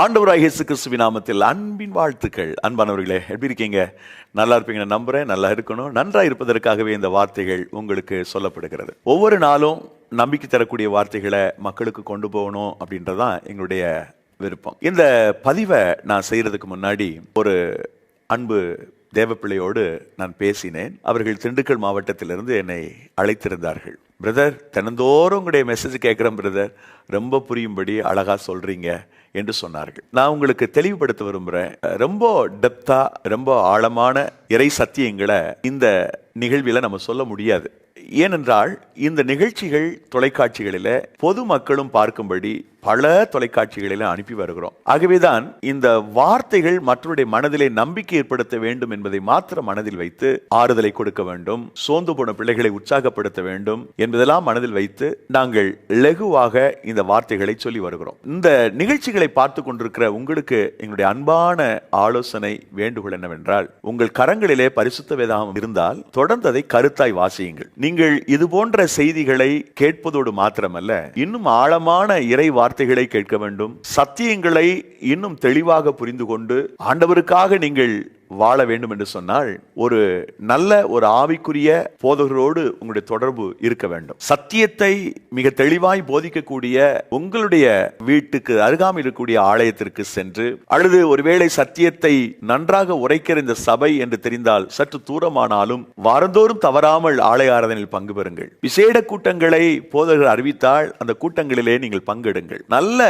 ஆண்டவராகிய இயேசு கிறிஸ்துவின் நாமத்தில் அன்பின் வாழ்த்துக்கள். அன்பானவர்களே, எப்படி இருக்கீங்க? நல்லா இருப்பீங்க நம்புறேன். நல்லா இருக்கணும். நன்றா இருப்பதற்காகவே இந்த வார்த்தைகள் உங்களுக்கு சொல்லப்படுகிறது. ஒவ்வொரு நாளும் நம்பிக்கை தரக்கூடிய வார்த்தைகளை மக்களுக்கு கொண்டு போகணும் அப்படின்றதான் எங்களுடைய விருப்பம். இந்த பதிவை நான் செய்யறதுக்கு முன்னாடி ஒரு அன்பு தேவப்பிள்ளையோடு நான் பேசினேன். அவர்கள் திண்டுக்கல் மாவட்டத்திலிருந்து என்னை அழைத்திருந்தார்கள். பிரதர், தினந்தோறும் உங்களுடைய மெசேஜ் கேட்குறேன் பிரதர், ரொம்ப புரியும்படி அழகா சொல்றீங்க என்று சொன்னார்கள். நான் உங்களுக்கு தெளிவுபடுத்த விரும்புகிறேன். ரொம்ப டெப்தா, ரொம்ப ஆழமான இறை சத்தியங்களை இந்த நிகழ்வில் நம்ம சொல்ல முடியாது. ஏனென்றால் இந்த நிகழ்ச்சிகள் தொலைக்காட்சிகளில் பொதுமக்களும் பார்க்கும்படி பல தொலைக்காட்சிகளில் அனுப்பி வருகிறோம். ஆகவேதான் இந்த வார்த்தைகள் மற்றவருடைய மனதிலே நம்பிக்கை ஏற்படுத்த வேண்டும் என்பதை மாத்திரம் மனதில் வைத்து ஆறுதலை கொடுக்க வேண்டும், சோர்ந்து போன பிள்ளைகளை உற்சாகப்படுத்த வேண்டும் என்பதெல்லாம் மனதில் வைத்து நாங்கள் லகுவாக இந்த வார்த்தைகளை சொல்லி வருகிறோம். இந்த நிகழ்ச்சிகளை பார்த்து கொண்டிருக்கிற உங்களுக்கு எங்களுடைய அன்பான ஆலோசனை, வேண்டுகோள் என்னவென்றால், உங்கள் கரங்களிலே பரிசுத்த வேதாகமம் இருந்தால் தொடர்ந்து அதை கருத்தாய் வாசியுங்கள். நீங்கள் இது போன்ற செய்திகளை கேட்பதோடு மாத்திரமல்ல, இன்னும் ஆழமான இறை வார்த்தைகளை கேட்க வேண்டும். சத்தியங்களை இன்னும் தெளிவாக புரிந்து கொண்டு ஆண்டவருக்காக நீங்கள் வாழ வேண்டும் என்று சொன்னால் ஒரு நல்ல ஒரு ஆவிக்குரிய போதகரோடு உங்களுடைய தொடர்பு இருக்க வேண்டும். சத்தியத்தை மிக தெளிவாய் போதிக்கக்கூடிய உங்களுடைய வீட்டுக்கு அருகாமையில் இருக்கக்கூடிய ஆலயத்திற்கு சென்று, அல்லது ஒருவேளை சத்தியத்தை நன்றாக உரைக்கிற இந்த சபை என்று தெரிந்தால் சற்று தூரமானாலும் வாரந்தோறும் தவறாமல் ஆலய ஆராதனையில் பங்கு பெறுங்கள். விசேட கூட்டங்களை போதகர் அறிவித்தால் அந்த கூட்டங்களிலே நீங்கள் பங்கெடுங்கள். நல்ல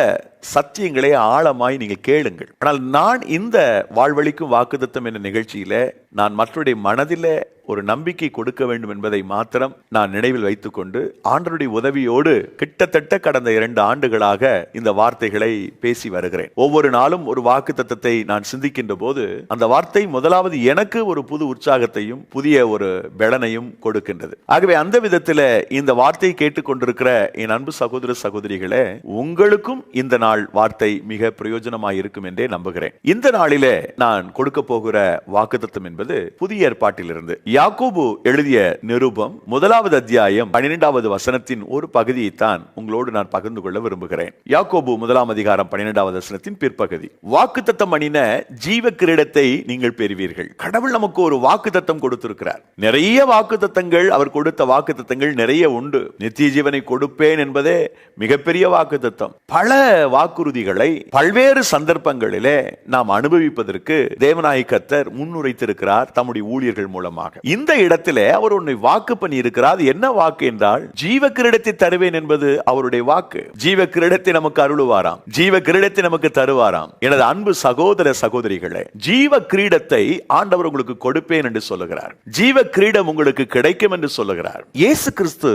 சத்தியங்களை ஆழமாய் நீங்கள் கேளுங்கள். ஆனால் நான் இந்த வாழ்வழிக்கும் வாக்குத்தத்தம் என்ற நிகழ்ச்சியில நான் மற்றவருடைய மனதிலே ஒரு நம்பிக்கை கொடுக்க வேண்டும் என்பதை மாத்திரம் நான் நினைவில் வைத்துக் கொண்டு ஆண்டவருடைய உதவியோடு கிட்டத்தட்ட கடந்த 2 ஆண்டுகளாக இந்த வார்த்தைகளை பேசி வருகிறேன். ஒவ்வொரு நாளும் ஒரு வாக்குத்தத்தத்தை நான் சிந்திக்கின்ற போது அந்த வார்த்தை முதலாவது எனக்கு ஒரு புது உற்சாகத்தையும் புதிய ஒரு பெலனையும் கொடுக்கின்றது. ஆகவே அந்த விதத்தில் இந்த வார்த்தையை கேட்டுக்கொண்டிருக்கிற என் அன்பு சகோதர சகோதரிகளே, உங்களுக்கும் இந்த நாள் வார்த்தை மிக பிரயோஜனமாய் இருக்கும் என்றே நம்புகிறேன். இந்த நாளிலே நான் கொடுக்க போகிற வாக்குத்தத்தம் என்பது புதிய ஏற்பாட்டிலிருந்து யாக்கோபு எழுதிய நிருபம் 1வது அத்தியாயம் 12வது வசனத்தின் ஒரு பகுதியை தான் உங்களோடு நான் பகிர்ந்து கொள்ள விரும்புகிறேன். யாக்கோபு 1ஆம் அதிகாரம் 12வது வசனத்தின் பிற்பகுதி. வாக்குத்தத்தம் பண்ணின ஜீவ கிரீடத்தை நீங்கள் பெறுவீர்கள். கடவுள் நமக்கு ஒரு வாக்குத்தத்தம் கொடுத்திருக்கிறார். நிறைய வாக்குத்தத்தங்கள், அவர் கொடுத்த வாக்குத்தத்தங்கள் நிறைய உண்டு. நித்திய ஜீவனை கொடுப்பேன் என்பதே மிகப்பெரிய வாக்குத்தத்தம். பல வாக்குறுதிகளை பல்வேறு சந்தர்ப்பங்களிலே நாம் அனுபவிப்பதற்கு தேவனாகிய கர்த்தர் முன்னுரைத்திருக்கிறார் தம்முடைய ஊழியர்கள் மூலமாக. இந்த இடத்திலே அவர் உன்னை வாக்கு பண்ணி இருக்கிறார். என்ன வாக்கு என்றால், ஜீவ கிரீடத்தை தருவேன் என்பது அவருடைய வாக்கு. ஜீவ கிரீடத்தை நமக்கு அருளுவாராம், ஜீவ கிரீடத்தை நமக்கு தருவாராம். எனது அன்பு சகோதர சகோதரிகளே, ஜீவ கிரீடத்தை ஆண்டவர் உங்களுக்கு கொடுப்பேன் என்று சொல்லுகிறார். ஜீவ கிரீடம் உங்களுக்கு கிடைக்கும் என்று சொல்லுகிறார். இயேசு கிறிஸ்து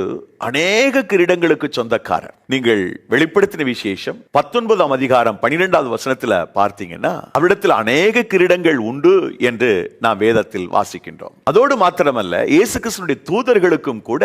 அநேக கிரீடங்களுக்கு சொந்தக்காரர். நீங்கள் வெளிப்படுத்தின விசேஷம் 19ஆம் அதிகாரம் 12வது வசனத்தில் பார்த்தீங்கன்னா, அவரிடத்தில் அநேக கிரீடங்கள் உண்டு என்று நாம் வேதத்தில் வாசிக்கின்றோம். அதோடு மாத்திரமல்ல, இயேசு கிறிஸ்துவினுடைய தூதர்களுக்கும் கூட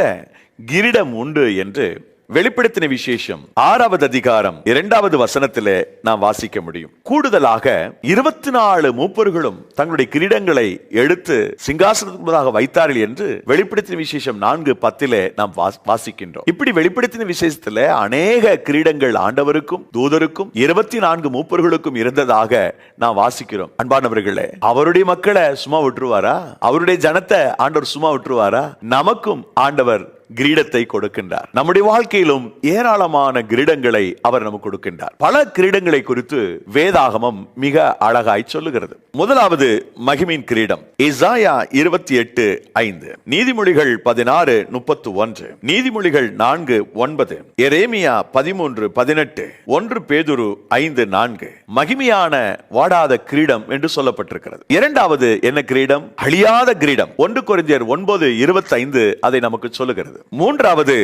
கிரீடம் உண்டு என்று வெளிப்படுத்தின விசேஷம் 6வது அதிகாரம் 2வது வசனத்திலே நாம் வாசிக்க முடியும். கூடுதலாக 24 மூப்பர்களும் தங்களுடைய கிரீடங்களை எடுத்து சிங்காசனத்துக்கு வைத்தார்கள் என்று வெளிப்படுத்தின விசேஷம் 4:10 நாம் வாசிக்கின்றோம். இப்படி வெளிப்படுத்தின விசேஷத்துல அநேக கிரீடங்கள் ஆண்டவருக்கும் தூதருக்கும் 24 மூப்பர்களுக்கும் இருந்ததாக நாம் வாசிக்கிறோம். அன்பானவர்களே, அவருடைய மக்களை சும்மா விட்டுருவாரா? அவருடைய ஜனத்தை ஆண்டவர் சும்மா விட்டுருவாரா? நமக்கும் ஆண்டவர் கிரீடத்தை கொடுக்கின்றார். நம்முடைய வாழ்க்கையிலும் ஏராளமான கிரீடங்களை அவர் நமக்கு கொடுக்கின்றார். பல கிரீடங்களை குறித்து வேதாகமம் மிக அழகாய் சொல்லுகிறது. முதலாவது மகிமையின் கிரீடம். எசாயா 28:5, நீதிமொழிகள் 16:31, நீதிமொழிகள் 4:9, எரேமியா 13:18, 1 பேதுரு 5:4 மகிமையான வாடாத கிரீடம் என்று சொல்லப்பட்டிருக்கிறது. இரண்டாவது என்ன கிரீடம்? அழியாத கிரீடம். 1 கொரிந்தியர் 9:25 அதை நமக்கு சொல்லுகிறது. மூன்றாவது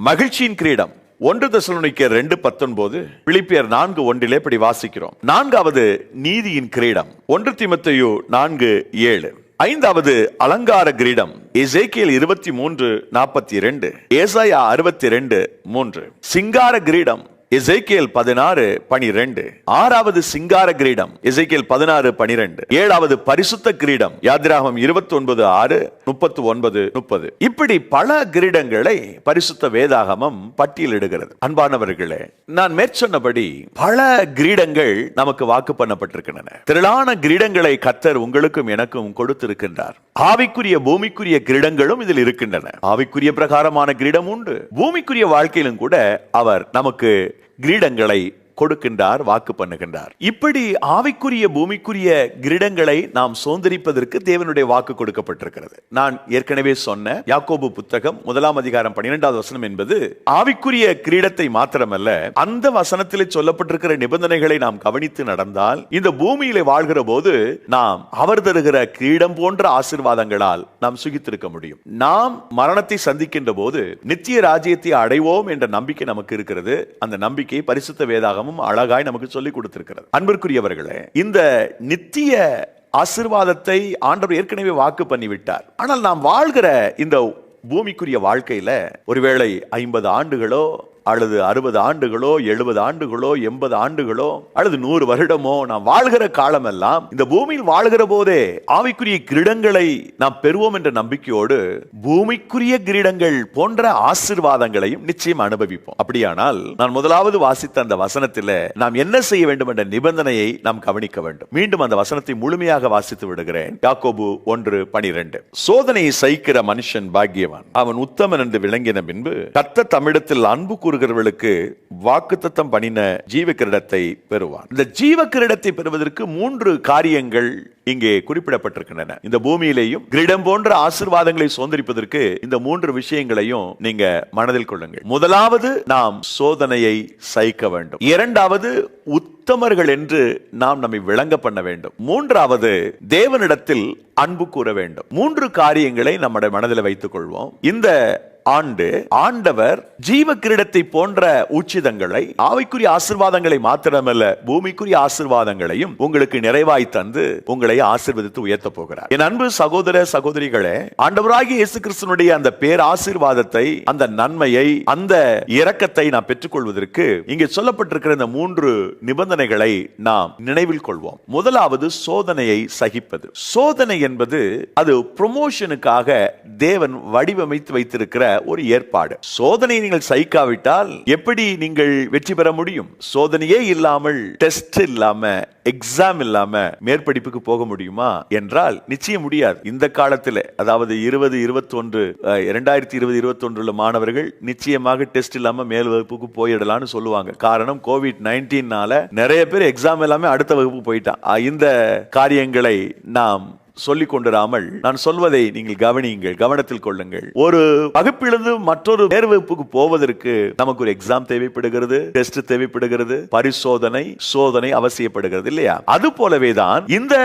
மகிழ்ச்சியின் கிரீடம். 1 தெசலோனிக்கேயர் 2:19, பிலிப்பியர் 4:1 இப்படி வாசிக்கிறோம். நான்காவது நீதியின் கிரீடம். 1 தீமோத்தேயு 4:7. ஐந்தாவது அலங்கார கிரீடம். எசேக்கியேல் 23:42, ஏசாயா 62:3. சிங்கார கிரீடம். எசேக்கியேல் 16:12. 6வது சிங்கார கிரீடம் எசேக்கியேல் 16:12. 7வது பரிசுத்த கிரீடம் யாத்திராகமம் 29:6, 39, 30. இப்படி பல கிரீடங்களை பரிசுத்த வேதாகமம் பட்டியலிடுகிறது. அன்பானவர்களே, நான் மேற்சொன்னபடி பல கிரீடங்கள் நமக்கு வாக்கு பண்ணப்பட்டிருக்கின்றன. திரளான கிரீடங்களை கர்த்தர் உங்களுக்கும் எனக்கும் கொடுத்திருக்கின்றார். ஆவிக்குரிய பூமிக்குரிய கிரீடங்களும் இதில் இருக்கின்றன. ஆவிக்குரிய பிரகாரமான கிரீடம் உண்டு. பூமிக்குரிய வாழ்க்கையிலும் கூட அவர் நமக்கு கிரீடங்களை கொடுக்கின்றார், வாக்கு பண்ணுகின்றார். இப்படி ஆவிக்குரிய பூமிக்குரிய கிரீடங்களை நாம் சுதந்திரிப்பதற்கு தேவனுடைய வாக்கு கொடுக்கப்பட்டிருக்கிறது. நான் ஏற்கனவே சொன்ன யாக்கோபு புத்தகம் 1:12 வசனம் என்பது ஆவிக்குரிய கிரீடத்தை மாத்திரமல்ல, அந்த வசனத்திலே சொல்லப்பட்டிருக்கிற நிபந்தனைகளை நாம் கவனித்து நடந்தால் இந்த பூமியிலே வாழ்கிற போது நாம் அவர் தருகிற கிரீடம் போன்ற ஆசீர்வாதங்களால் நாம் சுகித்திருக்க முடியும். நாம் மரணத்தை சந்திக்கின்ற போது நித்திய ராஜ்யத்தை அடைவோம் என்ற நம்பிக்கை நமக்கு இருக்கிறது. அந்த நம்பிக்கை பரிசுத்த வேதாகமம் அழகாய் நமக்கு சொல்லிக் கொடுத்திருக்கிறது. அன்பிற்குரியவர்களே, இந்த நித்திய ஆசீர்வாதத்தை ஆண்டவர் ஏற்கனவே வாக்கு பண்ணிவிட்டார். ஆனால் நாம் வாழ்கிற இந்த பூமிக்குரிய வாழ்க்கையில ஒருவேளை 50 ஆண்டுகளோ அல்லது 60 ஆண்டுகளோ 70 ஆண்டுகளோ 80 ஆண்டுகளோ அல்லது 100 வருடமோ நாம் வாழ்கிற காலமெல்லாம் இந்த பூமியில் வாழ்கிற போதே ஆவிக்குரிய கிரீடங்களை நாம் பெறுவோம் என்ற நம்பிக்கையோடு பூமிக்குரிய கிரீடங்கள் போன்ற ஆசீர்வாதங்களையும் நிச்சயம் அனுபவிப்போம். அப்படியானால் நான் முதலாவது வாசித்த அந்த வசனத்தில் நாம் என்ன செய்ய வேண்டும் என்ற நிபந்தனையை நாம் கவனிக்க வேண்டும். மீண்டும் அந்த வசனத்தை முழுமையாக வாசித்து விடுகிறேன். யாக்கோபு 1:12. சோதனையை சகிக்கிற மனுஷன் பாக்கியவான், அவன் உத்தமன் என்று விளங்கின பின்பு கர்த்தர் தம்மிடத்தில் அன்பு கூறுகிறவர்களுக்கு வாக்குத்தத்தம் பண்ணின ஜீவ கிரீடத்தை பெறுவான். இந்த ஜீவ கிரீடத்தை பெறுவதற்கு 3 காரியங்கள் இங்கே குறிப்பிடப்பட்டிருக்கின்றன. இந்த பூமியிலேயும் கிரீடம் போன்ற ஆசீர்வாதங்களை சுதந்திரிப்பதற்கு இந்த 3 விஷயங்களையும் நீங்க மனதில் கொள்ளுங்கள். முதலாவது, நாம் சோதனையை சகிக்க வேண்டும். இரண்டாவது, உத்தமர்கள் என்று நாம் நம்மை விளங்க பண்ண வேண்டும். மூன்றாவது, தேவனிடத்தில் அன்பு கூற வேண்டும். 3 காரியங்களை நம்முடைய மனதில் வைத்துக் கொள்வோம். இந்த ஆண்டு ஆண்டவர் ஜீவ கிரீடத்தை போன்ற உச்சிதங்களை, ஆவிக்குரிய ஆசீர்வாதங்களை மாத்திரமல்ல பூமிக்குரிய ஆசீர்வாதங்களையும் உங்களுக்கு நிறைவாய் தந்து உங்களை ஆசீர்வதித்து உயர்த்த போகிறார். என் அன்பு சகோதர சகோதரிகளே, ஆண்டவராகிய இயேசு கிறிஸ்துவினுடைய அந்த பேர் ஆசீர்வாதத்தை, அந்த நன்மையை, அந்த இரக்கத்தை நாம் பெற்றுக்கொள்வதற்கு இங்கே சொல்லப்பட்டிருக்கிற இந்த 3 நிபந்தனைகளை நாம் நினைவில் கொள்வோம். முதலாவது, சோதனையை சகிப்பது. சோதனை என்பது அது ப்ரமோஷனுக்காக தேவன் வடிவமைத்து வைத்திருக்கிற ஒரு ஏற்பாடு. சோதனையை நீங்கள் சகிக்காவிட்டால் எப்படி நீங்கள் வெற்றி பெற முடியும்? சோதனையே இல்லாமல், டெஸ்ட் இல்லாம, எக்ஸாம் இல்லாம மேற்படிப்புக்கு போக முடியுமா என்றால் நிச்சயம் முடியாது. இந்த காலத்தில், அதாவது 2020-21 உள்ள மாணவர்கள் நிச்சயமாக டெஸ்ட் இல்லாம மேல் வகுப்புக்கு போயிடலாம்னு சொல்லுவாங்க. காரணம், COVID-19 நிறைய பேர் எக்ஸாம் எல்லாமே அடுத்த வகுப்பு போயிட்டான். இந்த காரியங்களை நாம் சொல்லிக் கொண்டிராமல் நான் சொல்வதை நீங்கள் கவனியுங்கள், கவனத்தில் கொள்ளுங்கள். ஒரு வகுப்பிலிருந்து மற்றொரு தேர்வகுப்புக்கு போவதற்கு நமக்கு ஒரு எக்ஸாம் தேவைப்படுகிறது, டெஸ்ட் தேவைப்படுகிறது, பரிசோதனை, சோதனை அவசியப்படுகிறது இல்லையா? அது போலவேதான் இந்த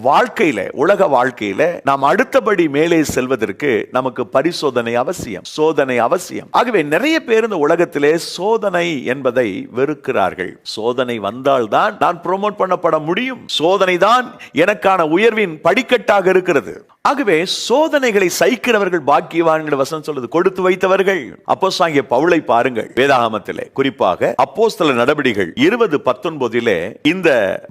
வாழ்க்கையில, உலக வாழ்க்கையில நாம் அடுத்தபடி மேலே செல்வதற்கு நமக்கு பரிசோதனை அவசியம், சோதனை அவசியம். ஆகவே நிறைய பேர் இந்த உலகத்திலே சோதனை என்பதை வெறுக்கிறார்கள். சோதனை வந்தால்தான் நான் ப்ரோமோட் பண்ணப்பட முடியும், சோதனை தான் எனக்கான உயர்வின் படிக்கட்டு இருக்கிறது. ஆகவே சோதனைகளை சகிக்கிறவர்கள் பாக்கியவான்கள் வசனம் சொல்லுது. கொடுத்து வைத்தவர்கள். அப்போஸ்தலனாகிய பவுலை பாருங்கள், வேதாகமத்திலே குறிப்பாக அப்போஸ்தலர் நடபடிகள் 20:19 இந்த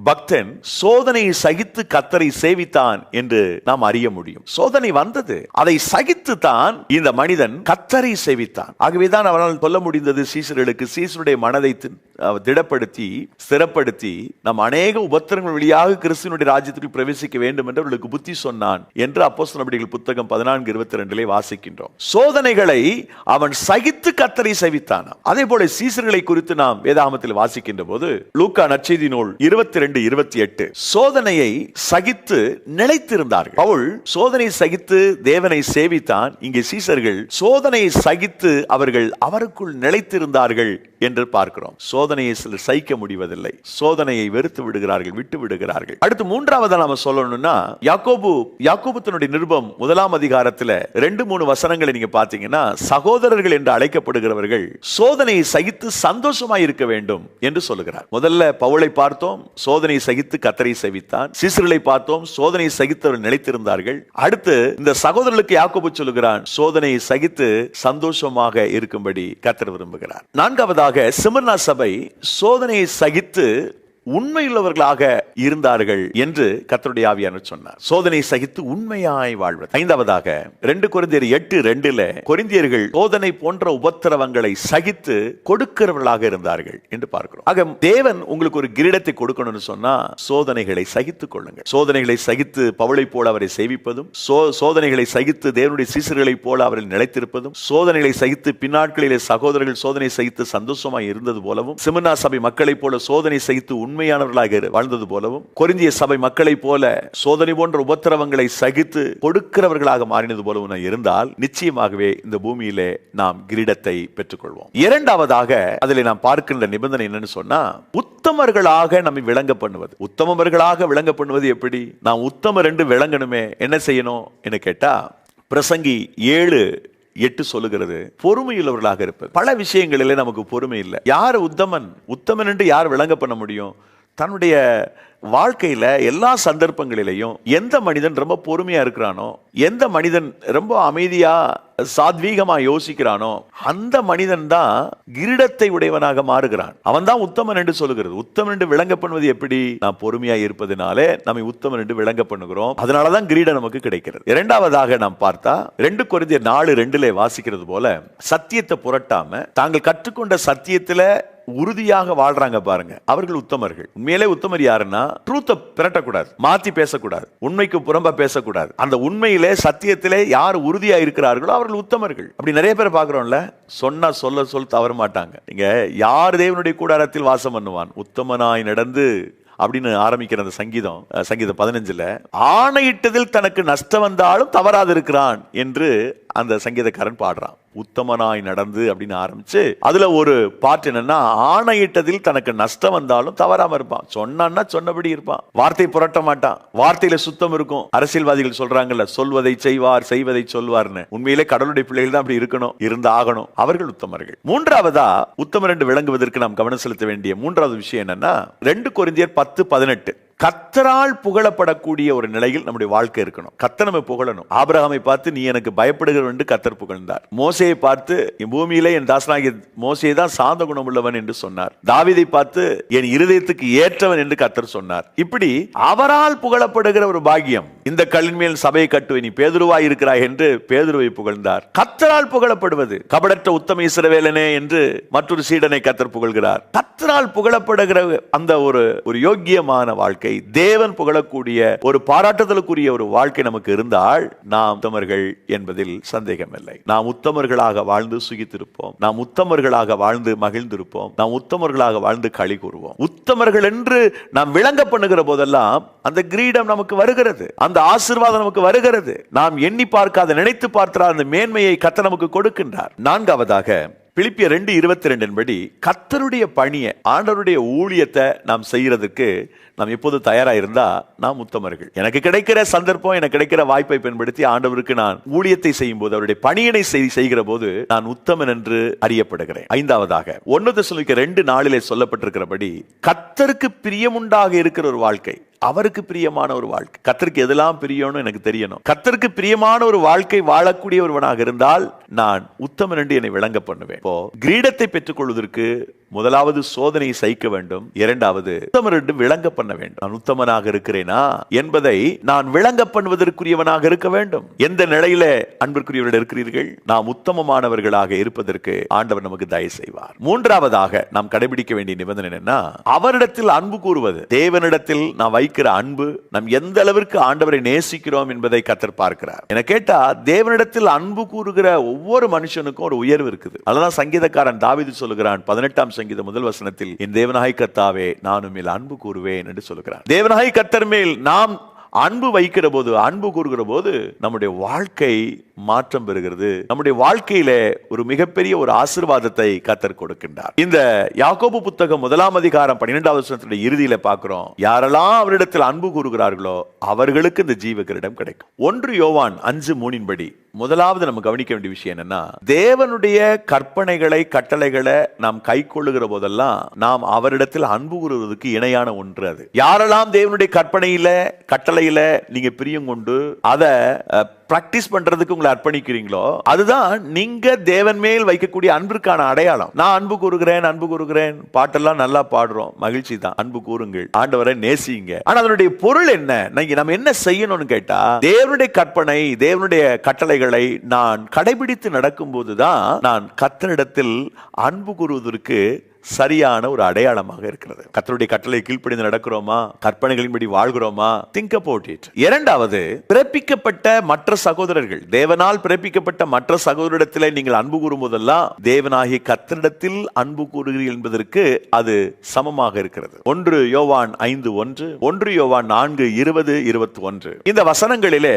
பக்தன் சோதனையை சகித்து கர்த்தரை சேவித்தான் என்று நாம் அறிய முடியும். சோதனை வந்தது, அதை சகித்து தான் இந்த மனிதன் கர்த்தரை சேவித்தான். ஆகவேதான் அவனால் சொல்ல முடிந்தது சீசர்களுக்கு, சீசருடைய மனதை திடப்படுத்தி ஸ்திரப்படுத்தி நாம் அநேக உபத்திரங்கள் வழியாக கிறிஸ்துவினுடைய ராஜ்யத்திற்கு பிரவேசிக்க வேண்டும் என்று அவர்களுக்கு புத்தி சொன்னான் என்று அப்போஸ்தலர் நடபடிகள் புத்தகம் 14:22 வாசிக்கின்றோம். சோதனைகளை அவன் சகித்து கர்த்தரை சேவித்தான். அதே போல சீசர்களை குறித்து நாம் வேதாகமத்தில் வாசிக்கின்ற போது லூக்கா நற்செய்தி நூல் 22:28 சோதனையை சகித்து நிலைத்திருந்தார்கள். பவுல் சோதனை சகித்து தேவனை சேவித்தான். இங்கே சீசர்கள் சோதனையை சகித்து அவர்கள் அவருக்குள் நிலைத்திருந்தார்கள் என்று பார்க்கிறோம். சோதனையை சிலர் சகிக்க முடிவதில்லை, சோதனையை வெறுத்து விடுகிறார்கள், விட்டு விடுகிறார்கள். அடுத்து மூன்றாவது நாம சொல்லணும்னா யாக்கோபு தீத்துவினுடைய நிருபம் 1ஆம் அதிகாரத்துல 2-3 வசனங்களை நீங்க பாத்தீங்கன்னா, சகோதரர்கள் என்று அழைக்கப்படுகிறவர்கள் சோதனையை சகித்து சந்தோஷமாய் இருக்க வேண்டும் என்று சொல்லுகிறார். முதல்ல பவுலை பார்த்தோம், சோதனை சகித்து கர்த்தரை சேவித்தான். சீசர்களை பார்த்தோம், சோதனை சகித்து அவர் நிலைத்திருந்தார்கள். அடுத்து இந்த சகோதரர்களுக்கு யாக்கோபு சொல்லுகிறான், சோதனையை சகித்து சந்தோஷமாக இருக்கும்படி கர்த்தர் விரும்புகிறார். 4வதாக சிமர்னா சபை சோதனையை சகித்து உண்மையுள்ளவர்களாக இருந்தார்கள் என்று கர்த்தருடைய ஆவியானவர் சொன்னார். சோதனை சகித்து உண்மையாய் வாழ்வது. 5வதாக 2 கொரிந்தியர் 8:2 கொரிந்தியர்கள் சோதனை போன்ற உபத்திரவங்களை சகித்து கொடுக்கிறவர்களாக இருந்தார்கள் என்று பார்க்கிறோம். ஆக தேவன் உங்களுக்கு ஒரு கிரீடத்தை கொடுக்கணும்னு சொன்னா சோதனைகளை சகித்துக் கொள்ளுங்கள். சோதனைகளை சகித்து பவுலை போல அவரை சேவிப்பதும், சோதனைகளை சகித்து தேவனுடைய சீசர்களை போல அவரில் நிலைத்திருப்பதும், சோதனைகளை சகித்து பின்னாட்களிலே சகோதரர்கள் சோதனை சகித்து சந்தோஷமாய் இருந்தது போலவும், சிமர்னா சபை மக்களை போல சோதனை சகித்து உண்மையானவர்களாக வாழ்ந்தது போலவும், கொரிந்திய சபை மக்களை போல சோதனை போன்ற உபத்திரவங்களை சகித்து கொடுக்கிறவர்களாக மாறினது போலவும் இருந்தால் நிச்சயமாகவே இந்த பூமியிலே நாம் கிரீடத்தை பெற்றுக்கொள்வோம். 2வதாக அதிலே நாம் பார்க்கின்ற நிபந்தனை என்னன்னு சொன்னா, உத்தமர்களாக நம்மை விளங்க பண்ணுவது. உத்தமர்களாக விளங்க பண்ணுவது எப்படி? நாம் உத்தமர் என்று விளங்கணுமே, என்ன செய்யணும் என்று கேட்டா, பிரசங்கி 7:8 சொல்லுகிறது, பொறுமையுள்ளவர்களாக இருப்பது. பல விஷயங்களிலே நமக்கு பொறுமை இல்லை. யார் உத்தமன் என்று யார் விளங்க பண்ண முடியும்? தன்னுடைய வாழ்க்கையில எல்லா சந்தர்ப்பங்களிலையும் எந்த மனிதன் ரொம்ப பொறுமையா இருக்கிறானோ, எந்த மனிதன் ரொம்ப அமைதியா சாத்வீகமா யோசிக்கிறானோ, அந்த மனிதன் தான் கிரீடத்தை உடையவனாக மாறுகிறான். அவன் தான் உத்தமன் என்று சொல்லுகிறது. உத்தமன் என்று விளங்க பண்ணுவது எப்படி? நாம் பொறுமையா இருப்பதனாலே நம்மை உத்தமன் என்று விளங்க பண்ணுகிறோம். அதனாலதான் கிரீடம் நமக்கு கிடைக்கிறது. 2வதாக நாம் பார்த்தா 2 கொரிந்தியர் 4:2 வாசிக்கிறது போல, சத்தியத்தை புரட்டாம தாங்கள் கற்றுக்கொண்ட சத்தியத்துல உறுதியாக வாழ்றாங்க பாருங்க, அவர்கள் உத்தமர்கள். உண்மையிலே உத்தமர் யாருன்னா, ட்ரூத்தை பிரட்டக்கூடாது, மாத்தி பேசக்கூடாது, உண்மைக்கு புறம்பா பேசக்கூடாது. அந்த உண்மையிலே சத்தியத்திலே யார் உறுதியா இருக்கிறார்களோ அவர்கள் உத்தமர்கள். அப்படி நிறைய பேர் பாக்குறோம்ல, சொன்னா சொல்ல தவற மாட்டாங்க. நீங்க யார் தேவனுடைய கூடாரத்தில் வாசம் பண்ணுவான், உத்தமனாய் நடந்து அப்படின்னு ஆரம்பிக்கிற அந்த சங்கீதம் 15 ஆணையிட்டதில் தனக்கு நஷ்டம் வந்தாலும் தவறாது இருக்கிறான் என்று அந்த சங்கீதக்காரன் பாடுறான். உத்தமனாய் நடந்து அப்படின்னு ஆரம்பிச்சு அதுல ஒரு பாட்டு என்னன்னா, ஆணையிட்டதில் தனக்கு நஷ்டம் வந்தாலும் தவறாம இருப்பான். சொன்னான்னா சொன்னபடி இருப்பான், வார்த்தை புரட்ட மாட்டான், வார்த்தையில சுத்தம் இருக்கும். அரசியல்வாதிகள் சொல்றாங்கல்ல, சொல்வதை செய்வார் செய்வதை சொல்வார்னு. உண்மையிலே கடவுளுடைய பிள்ளைகள் தான் அப்படி இருக்கணும், இருந்து ஆகணும். அவர்கள் உத்தமர்கள். 3வதா உத்தமர் என்று விளங்குவதற்கு நாம் கவனம் செலுத்த வேண்டிய 3வது விஷயம் என்னன்னா, 2 கொரிந்தியர் 10:18 கர்த்தரால் புகழப்படக்கூடிய ஒரு நிலையில் நம்முடைய வாழ்க்கை இருக்கணும். கர்த்தர் நம்ம புகழணும். ஆபிரகாமை பார்த்து நீ எனக்கு பயப்படுகிறவன் என்று கர்த்தர் புகழ்ந்தார். மோசேயை பார்த்து என் பூமியிலே என் தாசனாகிய மோசே தான் சாந்த குணம் உள்ளவன் என்று சொன்னார். தாவீதை பார்த்து என் இருதயத்துக்கு ஏற்றவன் என்று கர்த்தர் சொன்னார். இப்படி அவரால் புகழப்படுகிற ஒரு பாக்கியம். இந்த கல்லின் மேல் சபையை கட்டுவை, நீ பேதுருவாய் இருக்கிறாய் என்று பேதுருவை புகழ்ந்தார். கர்த்தரால் புகழப்படுவது. கபடற்ற உத்தம இஸ்ரவேலனே என்று மற்றொரு சீடனை கர்த்தர் புகழ்கிறார். கர்த்தரால் புகழப்படுகிற அந்த ஒரு யோக்கியமான வாழ்க்கை, தேவன் புகழக்கூடிய ஒரு பாராட்டுதலுக்குரிய ஒரு வாழ்க்கை நமக்கு இருந்தால் நாம் உத்தமர்கள் என்பதில் சந்தேகமில்லை. நாம் உத்தமர்களாக வாழ்ந்து சுகித்திருப்போம், நாம் உத்தமர்களாக வாழ்ந்து மகிழ்ந்திருப்போம், நாம் உத்தமர்களாக வாழ்ந்து களி கூறுவோம். உத்தமர்கள் என்று நாம் விளங்க பண்ணுகிற போதெல்லாம் அந்த கிரீடம் நமக்கு வருகிறது, அந்த ஆசீர்வாதம் நமக்கு வருகிறது. நாம் எண்ணி பார்க்காத, நினைத்து பார்த்தால் அந்த மேன்மையை கர்த்தர் நமக்கு கொடுக்கின்றார். 4வதாக பிலிப்பியர் 2:22 படி கர்த்தருடைய பணியை, ஆண்டவருடைய ஊழியத்தை நாம் செய்யறதுக்கு நாம் எப்போது தயாரா இருந்தா நாம் உத்தமர்கள். எனக்கு கிடைக்கிற சந்தர்ப்பம், எனக்கு கிடைக்கிற வாய்ப்பை பயன்படுத்தி ஆண்டவருக்கு நான் ஊழியத்தை செய்யும் போது, அவருடைய பணியினை செய்கிற போது நான் உத்தமன் என்று அறியப்படுகிறேன். 5வதாக 1 தெசலோனிக்கேயர் 2:4 சொல்லப்பட்டிருக்கிறபடி கர்த்தருக்கு பிரியமுண்டாக இருக்கிற ஒரு வாழ்க்கை, அவருக்கு பிரியமான ஒரு வாழ்க்கை. கர்த்தருக்கு எதெல்லாம் பிரியம்னு எனக்கு தெரியணும். கர்த்தருக்கு பிரியமான ஒரு வாழ்க்கை வாழக்கூடிய ஒருவனாக இருந்தால் நான் உத்தமன் என்று என்னை விளங்க பண்ணுவேன். இப்போ கிரீடத்தை பெற்றுக் கொள்வதற்கு முதலாவது சோதனையை சகிக்க வேண்டும், 2வது உத்தமர் என்று விளங்க பண்ண வேண்டும். நான் உத்தமனாக இருக்கிறேனா என்பதை நான் விளங்க பண்ணுவதற்குரியவனாக இருக்க வேண்டும். எந்த நிலையில அன்பிற்குரியவர்கள் இருக்கிறீர்கள்? நாம் உத்தமமானவர்களாக இருப்பதற்கு ஆண்டவர் நமக்கு தயவு செய்வார். 3வதாக நாம் கடைபிடிக்க வேண்டிய நிபந்தனை என்னன்னா, அவரிடத்தில் அன்பு கூறுவது. தேவனிடத்தில் நாம் வைக்கிற அன்பு, நாம் எந்த அளவிற்கு ஆண்டவரை நேசிக்கிறோம் என்பதை கர்த்தர் பார்க்கிறார். என கேட்டா, தேவனிடத்தில் அன்பு கூறுகிற ஒவ்வொரு மனுஷனுக்கும் ஒரு உயர்வு இருக்குது. அதுதான் சங்கீதக்காரன் தாவீது சொல்லுகிறான் 18ஆம் சங்கீதம் 1 வசனத்தில், என் தேவனாகிய கர்த்தாவே நான் உம்மில் அன்பு கூறுவேன் என்று சொல்லுகிறார். தேவனாகிய கர்த்தர் மேல் நாம் அன்பு வைக்கிற போது, அன்பு கூறுகிற போது நம்முடைய வாழ்க்கை மாற்றம் பெறுகிறது. நம்முடைய வாழ்க்கையில ஒரு மிகப்பெரிய ஒரு ஆசீர்வாதத்தை கர்த்தர் கொடுக்கின்றார். இந்த யாக்கோபு புத்தகம் 1 அதிகாரம் 12வது வசனத்துடைய இறுதியில பார்க்கிறோம், யாரெல்லாம் அவரிடத்தில் அன்பு கூறுகிறார்களோ அவர்களுக்கு இந்த ஜீவ கிரீடம் கிடைக்கும். 1 யோவான் 5:3 படி முதலாவது நம்ம கவனிக்க வேண்டிய விஷயம் என்னன்னா, தேவனுடைய கற்பனைகளை கட்டளைகளை நாம் கை கொள்ளுகிற போதெல்லாம் நாம் அவரிடத்தில் அன்பு கூறுவதற்கு இணையான ஒன்று. அது யாரெல்லாம் தேவனுடைய கற்பனையில கட்டளையில நீங்க பிரியம் கொண்டு அதை பிராக்டிஸ் பண்றதுக்கு உங்களை அர்ப்பணிக்கிறீங்களோ அதுதான் நீங்க தேவன் மேல் வைக்கக்கூடிய அன்பிற்கான அடையாளம். நான் அன்பு கூறுகிறேன், அன்பு கூறுகிறேன், பாட்டெல்லாம் நல்லா பாடுறோம், மகிழ்ச்சி தான். அன்பு கூறுங்கள், ஆண்டவரை நேசிங்க. ஆனா அதனுடைய பொருள் என்ன? நம்ம என்ன செய்யணும்னு கேட்டா, தேவனுடைய கற்பனை, தேவனுடைய கட்டளைகளை நான் கடைபிடித்து நடக்கும் போதுதான் நான் கர்த்தரிடத்தில் அன்பு கூறுவதற்கு சரியான ஒரு அடையாளமாக இருக்கிறது. கர்த்தருடைய கட்டளை கீழ்ப்படிந்து நடக்கிறோமா? கற்பனைகளின்படி வாழ்கிறோமா? Think about it. இரண்டாவது, பிறப்பிக்கப்பட்ட மற்ற சகோதரர்கள், தேவனால் பிறப்பிக்கப்பட்ட மற்ற சகோதரிடத்தில் நீங்கள் அன்பு கூறும் போதெல்லாம் தேவனாகிய கர்த்தரிடத்தில் அன்பு கூறுகிறீர்கள் என்பதற்கு அது சமமாக இருக்கிறது. 1 யோவான் 5:1, 1 யோவான் 4:20-21 இந்த வசனங்களிலே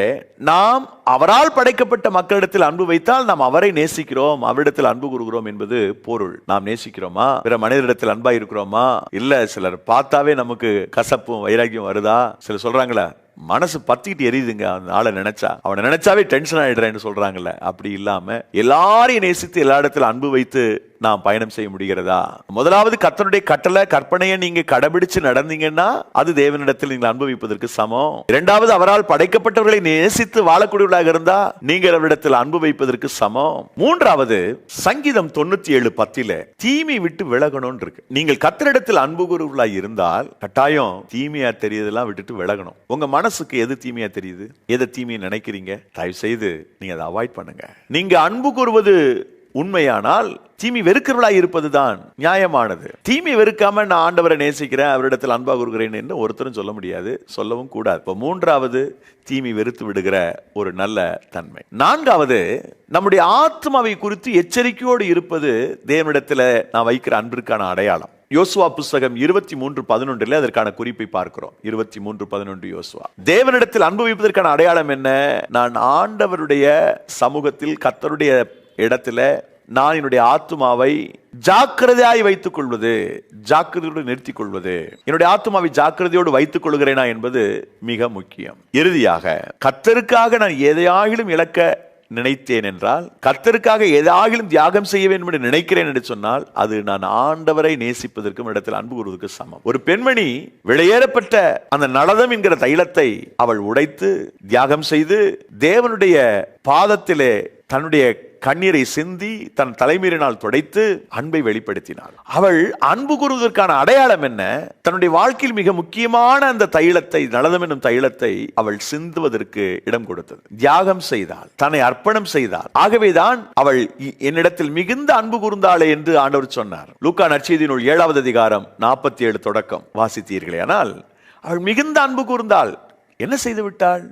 நாம் அவரால் படைக்கப்பட்ட மக்களிடத்தில் அன்பு வைத்தால் நாம் அவரை நேசிக்கிறோம், அவரிடத்தில் அன்பு கூறுகிறோம் என்பது பொருள். நாம் நேசிக்கிறோமா? மனிதரிடத்தில் அன்பா இருக்கிறோமா? இல்ல சிலர் பார்த்தாவே நமக்கு கசப்பும் வைராக்கியம் வருதா? சிலர் சொல்றாங்களா, மனசு பத்திக்கிட்டு எரியுதுங்க அந்த ஆளை நினைச்சா, அவனை நினைச்சாவே டென்ஷன் ஆயிடுறேன்னு சொல்றாங்கல்ல. அப்படி இல்லாம எல்லாரையும் நேசித்து எல்லா இடத்துல அன்பு வைத்து நாம் பயணம் செய்ய முடிகிறதா? முதலாவது கர்த்தருடைய கட்டளை கற்பனையை நீங்க கடைபிடிச்சு நடந்தீங்கன்னா அது தேவனிடத்தில் நீங்கள் அனுபவிப்பதற்கு சமம். இரண்டாவது, அவரால் படைக்கப்பட்டவர்களை நேசித்து வாழக்கூடியவர்களாக இருந்தா நீங்கள் அவரிடத்தில் அன்பு வைப்பதற்கு சமம். மூன்றாவது, சங்கீதம் 97:10 தீமை விட்டு விலகணும் இருக்கு. நீங்கள் கர்த்தரிடத்தில் அன்பு கூறுவர்களாக இருந்தால் கட்டாயம் தீமையா தெரியதெல்லாம் விட்டுட்டு விலகணும். உங்க மனசுக்கு எது தீமையா தெரியுது, எதை தீமையை நினைக்கிறீங்க, தயவு செய்து நீங்க அதை அவாய்ட் பண்ணுங்க. நீங்க அன்பு கூறுவது உண்மையானால் தீமை வெறுக்கிறவளாய் இருப்பதுதான் நியாயமானது. தீமை வெறுக்காம நான் ஆண்டவரை நேசிக்கிறேன், அவரிடத்தில் அன்பா கூறுகிறேன் என்று ஒருத்தரும் சொல்ல முடியாது, சொல்லவும் கூடாது. இப்போ மூன்றாவது, தீமை வெறுத்து விடுகிற ஒரு நல்ல தன்மை. நான்காவது, நம்முடைய ஆத்மாவை குறித்து எச்சரிக்கையோடு இருப்பது தேவனிடத்தில் நான் வைக்கிற அன்பிற்கான அடையாளம். யோசுவா புஸ்தகம் 23:11 அதற்கான குறிப்பை பார்க்கிறோம். 23:11 யோசுவா. தேவனிடத்தில் அன்பு வைப்பதற்கான அடையாளம் என்ன? நான் ஆண்டவருடைய சமூகத்தில் கர்த்தருடைய இடத்துல நான் என்னுடைய ஆத்துமாவை ஜாக்கிரதையாய் வைத்துக் கொள்வது, ஜாக்கிரதையோடு நிறுத்திக் கொள்வது. என்னுடைய ஆத்துமாவை ஜாக்கிரதையோடு வைத்துக் கொள்கிறேனா என்பது மிக முக்கியம். இறுதியாக, கர்த்தருக்காக நான் எதையாகிலும் இழக்க நினைத்தேன் என்றால், கர்த்தருக்காக ஏதாகிலும் தியாகம் செய்ய வேண்டும் என்று நினைக்கிறேன் என்று சொன்னால் அது நான் ஆண்டவரை நேசிப்பதற்கும் இடத்தில் அன்பு கூறுவதற்கு சமம். ஒரு பெண்மணி விலையேறப்பட்ட அந்த நளதம் என்கிற தைலத்தை அவள் உடைத்து தியாகம் செய்து தேவனுடைய பாதத்திலே தன்னுடைய கண்ணீரை சிந்தி தன் தலைமீறினால் துடைத்து அன்பை வெளிப்படுத்தினாள். அவள் அன்பு கூறுவதற்கான அடையாளம் என்ன? தன்னுடைய வாழ்க்கையில் மிக முக்கியமான அந்த தைலத்தை, நளதம் என்னும் தைலத்தை அவள் சிந்துவதற்கு இடம் கொடுத்தது. தியாகம் செய்தாள், தன்னை அர்ப்பணம் செய்தாள். ஆகவேதான் அவள் என்னிடத்தில் மிகுந்த அன்பு கூர்ந்தாளே என்று ஆண்டவர் சொன்னார். லூக்கா நற்செய்தி நூல் 7வது அதிகாரம் 47 தொடக்கம் வாசித்தீர்களே. ஆனால் அவள் மிகுந்த அன்பு கூர்ந்தாள். என்ன செய்து விட்டாள்?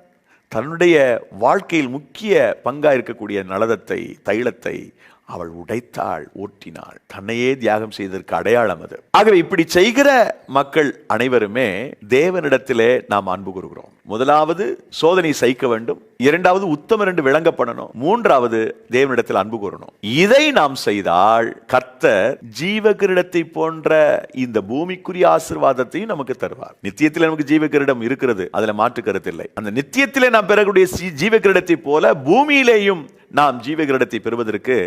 தன்னுடைய வாழ்க்கையில் முக்கிய பங்கா இருக்கக்கூடிய நளதத்தை, தைலத்தை அவள் உடைத்தாள், ஓட்டினாள். தன்னையே தியாகம் செய்ததற்கு அடையாளம் அது. ஆகவே இப்படி செய்கிற மக்கள் அனைவருமே தேவனிடத்திலே நாம் அன்பு கூறுகிறோம். முதலாவது, சோதனை சகிக்க வேண்டும். இரண்டாவது, உத்தமர் என்று விளங்கப்படணும். மூன்றாவது, தேவனிடத்தில் அன்பு கூறணும். இதை நாம் செய்தால் கர்த்தர் ஜீவ கிரீடத்தை போன்ற இந்த பூமிக்குரிய ஆசீர்வாதத்தையும் நமக்கு தருவார். நித்தியத்தில் நமக்கு ஜீவ கிரீடம் இருக்கிறது, அதுல மாற்று கருத்து இல்லை. அந்த நித்தியத்திலே நாம் பெறக்கூடிய ஜீவ கிரீடத்தை போல பூமியிலேயும் நாம் ஜீவ கிரீடத்தை பெறுவதற்கு,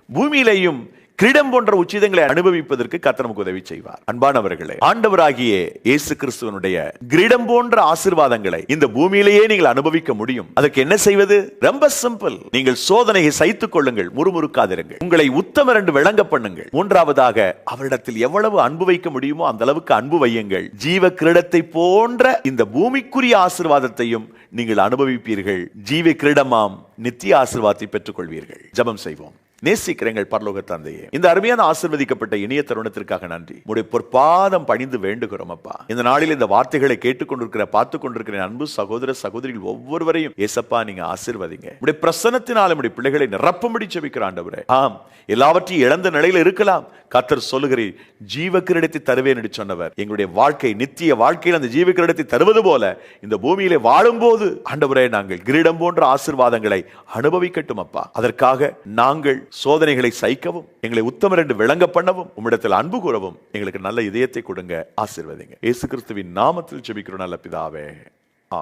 பூமியிலேயும் கிரீடம் போன்ற உச்சிதங்களை அனுபவிப்பதற்கு கர்த்தர் நமக்கு உதவி செய்வார். அன்பானவர்களே, ஆண்டவராகிய இயேசு கிறிஸ்துவனுடைய கிரீடம் போன்ற ஆசீர்வாதங்களை இந்த பூமியிலேயே நீங்கள் அனுபவிக்க முடியும். அதற்கு என்ன செய்வது? ரொம்ப சிம்பிள். நீங்கள் சோதனையை சகித்துக் கொள்ளுங்கள், முறுமுறுக்காதிருங்கள், உங்களை உத்தமர் என்று விளங்க பண்ணுங்கள். மூன்றாவதாக, அவரிடத்தில் எவ்வளவு அன்பு வைக்க முடியுமோ அந்த அளவுக்கு அன்பு வையுங்கள். ஜீவ கிரீடத்தை போன்ற இந்த பூமிக்குரிய ஆசீர்வாதத்தையும் நீங்கள் அனுபவிப்பீர்கள். ஜீவ கிரீடமாம் நித்திய ஆசீர்வாதத்தை பெற்றுக் கொள்வீர்கள். ஜெபம் செய்வோம். நேசிக்கிற எங்கள் பரலோக தந்தையே, இந்த அருமையான ஆசீர்வதிக்கப்பட்ட இனிய தருணத்திற்காக நன்றி. உம்முடைய பொற்பாதம் பணிந்து வேண்டுகிறோம் அப்பா. இந்த நாளில் இந்த வார்த்தைகளை கேட்டுக்கொண்டிருக்கிற, பார்த்துக் கொண்டிருக்கிற அன்பு சகோதர சகோதரிகள் ஒவ்வொருவரையும் ஏசப்பா நீங்க ஆசீர்வதிங்க. உம்முடைய பிரசன்னத்தினால் உம்முடைய பிள்ளைகளை நிரப்பும்படி ஜெபிக்கிறோம் ஆண்டவரே. ஆம், எல்லாவற்றையும் இழந்த நிலையில் இருக்கலாம். கர்த்தர் சொல்லுகிறீர், ஜீவ கிரீடத்தை தருவேன் என்று சொன்னவர் எங்களுடைய வாழ்க்கை நித்திய வாழ்க்கையில் அந்த ஜீவ கிரீடத்தை தருவது போல இந்த பூமியிலே வாழும்போது ஆண்டவரே நாங்கள் கிரீடம் போன்ற ஆசீர்வாதங்களை அனுபவிக்கட்டும் அப்பா. அதற்காக நாங்கள் சோதனைகளை சகிக்கவும், எங்களை உத்தமர் என்று விளங்க பண்ணவும், உம்மிடத்தில் அன்பு கூறவும் எங்களுக்கு நல்ல இதயத்தை கொடுங்க. ஆசீர்வதிங்க. இயேசு கிறிஸ்துவின் நாமத்தில் ஜெபிக்கிறோம் நல்ல பிதாவே.